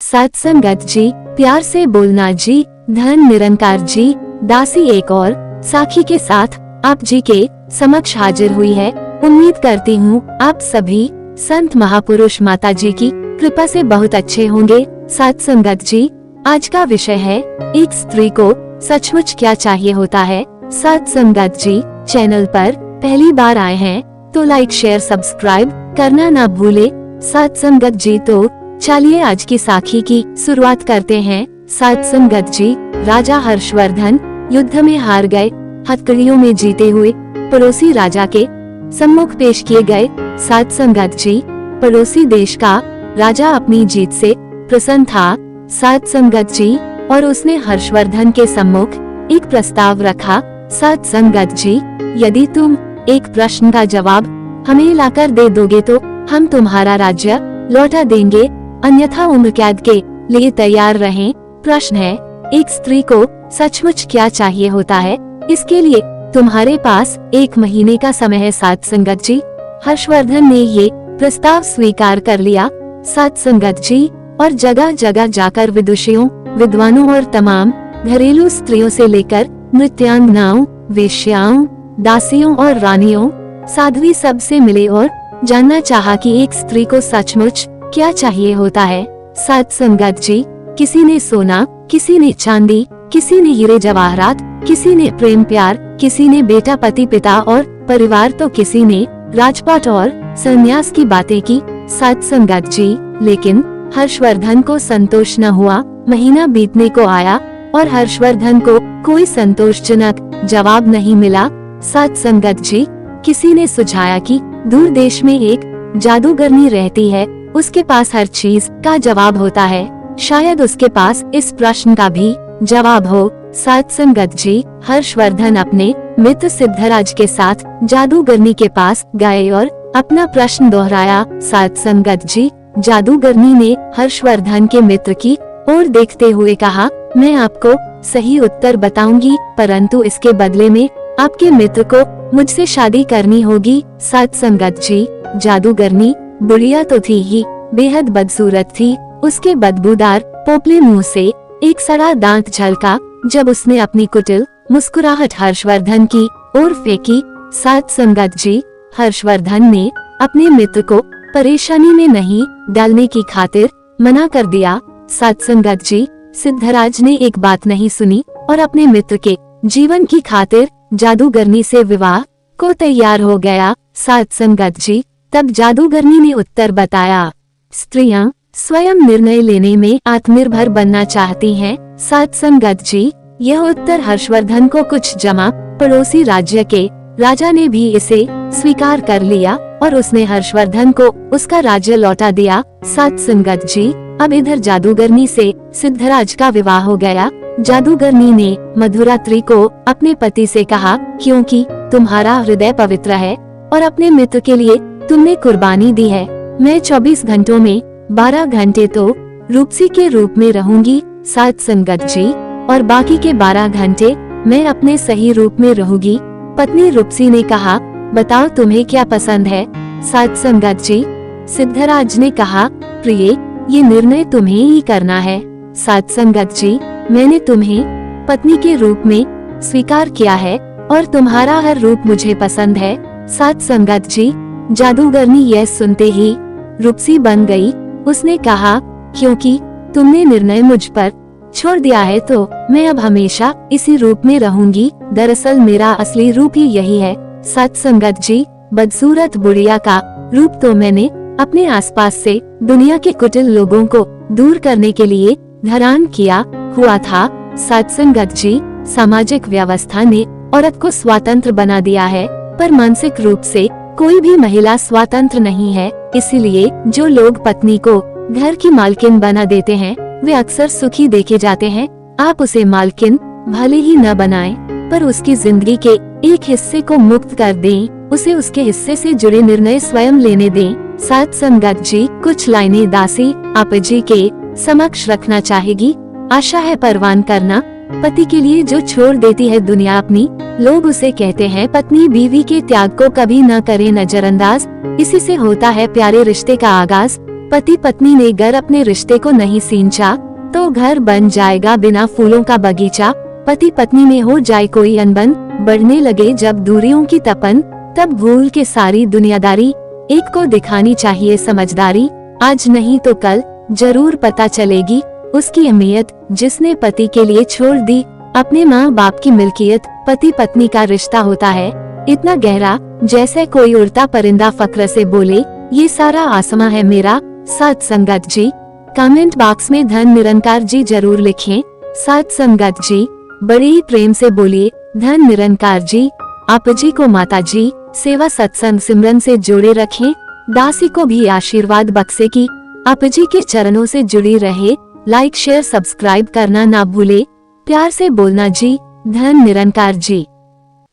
साथ संगत जी, प्यार से बोलना जी, धन निरंकार जी। दासी एक और साखी के साथ आप जी के समक्ष हाजिर हुई है। उम्मीद करती हूँ आप सभी संत महापुरुष माता जी की कृपा से बहुत अच्छे होंगे। साथ संगत जी, आज का विषय है एक स्त्री को सचमुच क्या चाहिए होता है। साथ संगत जी, चैनल पर पहली बार आए हैं तो लाइक शेयर सब्सक्राइब करना ना भूले। साथ संगत जी, तो चलिए आज की साखी की शुरुआत करते हैं। साथ संगत जी, राजा हर्षवर्धन युद्ध में हार गए। हथकड़ियों में जीते हुए पड़ोसी राजा के सम्मुख पेश किए गए। साथ संगत जी, पड़ोसी देश का राजा अपनी जीत से प्रसन्न था। साथ संगत जी, और उसने हर्षवर्धन के सम्मुख एक प्रस्ताव रखा। साथ संगत जी, यदि तुम एक प्रश्न का जवाब हमें लाकर दे दोगे तो हम तुम्हारा राज्य लौटा देंगे, अन्यथा उम्र कैद के लिए तैयार रहें। प्रश्न है, एक स्त्री को सचमुच क्या चाहिए होता है? इसके लिए तुम्हारे पास 1 महीने का समय है। साथ संगत जी, हर्षवर्धन ने ये प्रस्ताव स्वीकार कर लिया। साथ संगत जी, और जगह जगह जाकर विदुषियों, विद्वानों और तमाम घरेलू स्त्रियों से लेकर नृत्यांगनाओं, वेश्याओं, दासियों और रानियों, साध्वी सब से मिले और जानना चाहा कि एक स्त्री को सचमुच क्या चाहिए होता है। साथ संगत जी, किसी ने सोना, किसी ने चांदी, किसी ने हीरे जवाहरात, किसी ने प्रेम प्यार, किसी ने बेटा पति पिता और परिवार, तो किसी ने राजपाट और संन्यास की बातें की। साथ संगत जी, लेकिन हर्षवर्धन को संतोष न हुआ। महीना बीतने को आया और हर्षवर्धन को कोई संतोषजनक जवाब नहीं मिला। साथ संगत जी, किसी ने सुझाया कि दूर देश में एक जादूगरनी रहती है, उसके पास हर चीज का जवाब होता है, शायद उसके पास इस प्रश्न का भी जवाब हो। साथ संगत जी, हर्षवर्धन अपने मित्र सिद्धराज के साथ जादूगरनी के पास गए और अपना प्रश्न दोहराया। साथ संगत जी, जादूगरनी ने हर्षवर्धन के मित्र की ओर देखते हुए कहा, मैं आपको सही उत्तर बताऊंगी, परंतु इसके बदले में आपके मित्र को मुझसे शादी करनी होगी। साथ संगत जी, जादूगरनी बुढ़िया तो थी ही, बेहद बदसूरत थी। उसके बदबूदार पोपले मुंह से एक सड़ा दांत झलका जब उसने अपनी कुटिल मुस्कुराहट हर्षवर्धन की ओर फेंकी। साथ संगत जी, हर्षवर्धन ने अपने मित्र को परेशानी में नहीं डालने की खातिर मना कर दिया। साथ संगत जी, सिद्धराज ने एक बात नहीं सुनी और अपने मित्र के जीवन की खातिर जादूगरनी से विवाह को तैयार हो गया। साथ संगत जी, तब जादूगरनी ने उत्तर बताया, स्त्रियां स्वयं निर्णय लेने में आत्मनिर्भर बनना चाहती हैं। साथ संगत जी, यह उत्तर हर्षवर्धन को कुछ जमा पड़ोसी राज्य के राजा ने भी इसे स्वीकार कर लिया और उसने हर्षवर्धन को उसका राज्य लौटा दिया। साथ संगत जी, अब इधर जादूगरनी से सिद्धराज का विवाह हो गया। जादूगरनी ने मधुरात्रि को अपने पति से कहा, क्योंकि तुम्हारा हृदय पवित्र है और अपने मित्र के लिए तुमने कुर्बानी दी है, मैं 24 घंटों में 12 घंटे तो रूपसी के रूप में रहूंगी। साथ संगत जी, और बाकी के 12 घंटे मैं अपने सही रूप में रहूंगी। पत्नी रूपसी ने कहा, बताओ तुम्हें क्या पसंद है? साथ संगत जी, सिद्धराज ने कहा, प्रिय, ये निर्णय तुम्हें ही करना है। साथ संगत जी, मैंने तुम्हें पत्नी के रूप में स्वीकार किया है और तुम्हारा हर रूप मुझे पसंद है। साथ संगत जी, जादूगरनी यह सुनते ही रूपसी बन गई। उसने कहा, क्योंकि तुमने निर्णय मुझ पर छोड़ दिया है तो मैं अब हमेशा इसी रूप में रहूंगी। दरअसल मेरा असली रूप ही यही है। साथ संगत जी, बदसूरत बुढ़िया का रूप तो मैंने अपने आसपास से दुनिया के कुटिल लोगों को दूर करने के लिए धारण किया हुआ था। साथ संगत जी, सामाजिक व्यवस्था ने औरत को स्वतंत्र बना दिया है, पर मानसिक रूप से कोई भी महिला स्वतंत्र नहीं है। इसीलिए जो लोग पत्नी को घर की मालकिन बना देते हैं वे अक्सर सुखी देखे जाते हैं। आप उसे मालकिन भले ही न बनाएं, पर उसकी जिंदगी के एक हिस्से को मुक्त कर दें, उसे उसके हिस्से से जुड़े निर्णय स्वयं लेने दें। साथ संगत जी, कुछ लाइनें दासी आप जी के समक्ष रखना चाहेगी। आशा है परवान करना, पति के लिए जो छोड़ देती है दुनिया अपनी, लोग उसे कहते हैं पत्नी बीवी के त्याग को कभी न करे नजरअंदाज। इसी से होता है प्यारे रिश्ते का आगाज। पति पत्नी ने अगर अपने रिश्ते को नहीं सींचा तो घर बन जाएगा बिना फूलों का बगीचा। पति पत्नी में हो जाए कोई अनबन, बढ़ने लगे जब दूरियों की तपन, तब भूल के सारी दुनियादारी, एक को दिखानी चाहिए समझदारी। आज नहीं तो कल जरूर पता चलेगी उसकी अहमियत, जिसने पति के लिए छोड़ दी अपने माँ बाप की मिल्कियत। पति पत्नी का रिश्ता होता है इतना गहरा, जैसे कोई उड़ता परिंदा फक्र से बोले, ये सारा आसमां है मेरा। सत संगत जी। कमेंट बॉक्स में धन निरंकार जी जरूर लिखें। सत संगत जी। बड़े ही प्रेम से बोलिए, धन निरंकार जी। आप जी को माता जी सेवा सत्संग सिमरन से जोड़े रखें। दासी को भी आशीर्वाद बख्शे की आप जी के चरणों से जुड़ी रहे। लाइक शेयर सब्सक्राइब करना ना भूले। प्यार से बोलना जी। धन निरंकार जी।